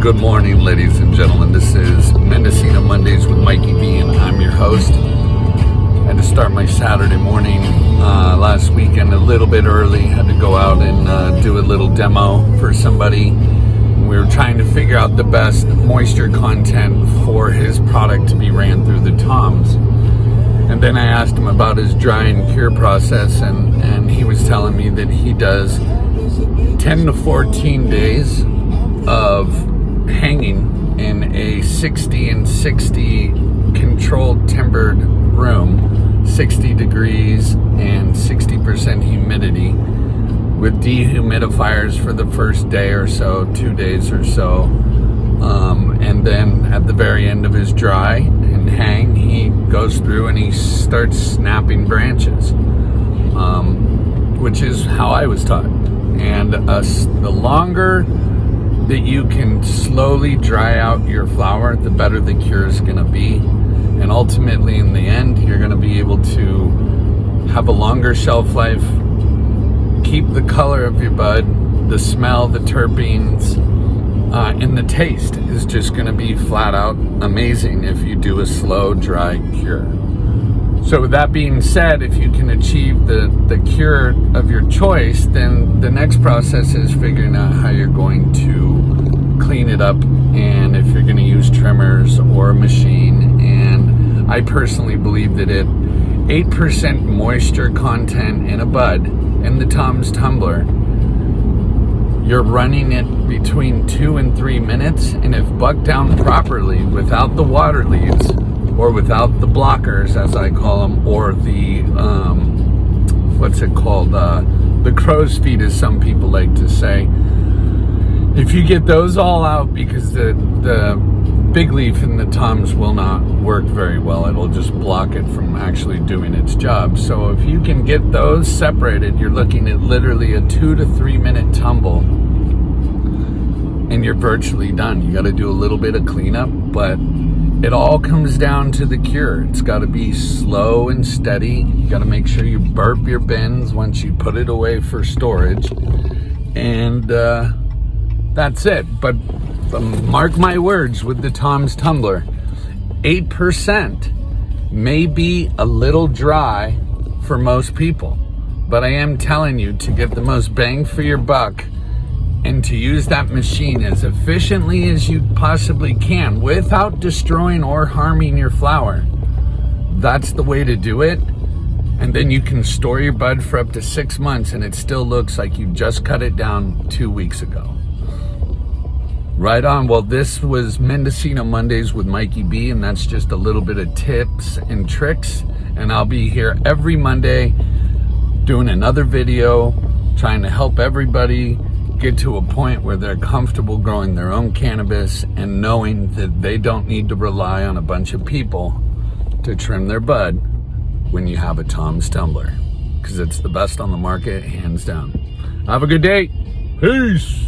Good morning, ladies and gentlemen. This is Mendocino Mondays with Mikey B, and I'm your host. I had to start my Saturday morning last weekend a little bit early. Had to go out and do a little demo for somebody. We were trying to figure out the best moisture content for his product to be ran through the toms. And then I asked him about his dry and cure process, and he was telling me that he does 10 to 14 days of hanging in a 60 and 60 controlled timbered room, 60 degrees and 60% humidity, with dehumidifiers for the first day or so, 2 days or so. And then at the very end of his dry and hang, he goes through and he starts snapping branches, which is how I was taught. And the longer that you can slowly dry out your flower, the better the cure is going to be. And ultimately, in the end, you're going to be able to have a longer shelf life, keep the color of your bud, the smell, the terpenes, and the taste is just going to be flat out amazing if you do a slow, dry cure. So with that being said, if you can achieve the cure of your choice, then the next process is figuring out how you're going to clean it up, and if you're going to use trimmers or a machine. And I personally believe that at 8% moisture content in a bud in the Tom's Tumbler, you're running it between 2 and 3 minutes, and if bucked down properly without the water leaves, or without the blockers, as I call them, or the, what's it called, the crow's feet, as some people like to say. If you get those all out, because the big leaf in the toms will not work very well, it'll just block it from actually doing its job. So if you can get those separated, you're looking at literally a 2 to 3 minute tumble, and you're virtually done. You got to do a little bit of cleanup, but it all comes down to the cure. It's got to be slow and steady. You got to make sure you burp your bins once you put it away for storage. And that's it. But mark my words with the Tom's Tumbler, 8% may be a little dry for most people. But I am telling you, to get the most bang for your buck, and to use that machine as efficiently as you possibly can without destroying or harming your flower, that's the way to do it. And then you can store your bud for up to 6 months, and it still looks like you just cut it down 2 weeks ago. Right on. Well, this was Mendocino Mondays with Mikey B, and that's just a little bit of tips and tricks. And I'll be here every Monday doing another video, trying to help everybody get to a point where they're comfortable growing their own cannabis and knowing that they don't need to rely on a bunch of people to trim their bud when you have a Tom's Tumbler, because it's the best on the market, hands down. Have a good day. Peace.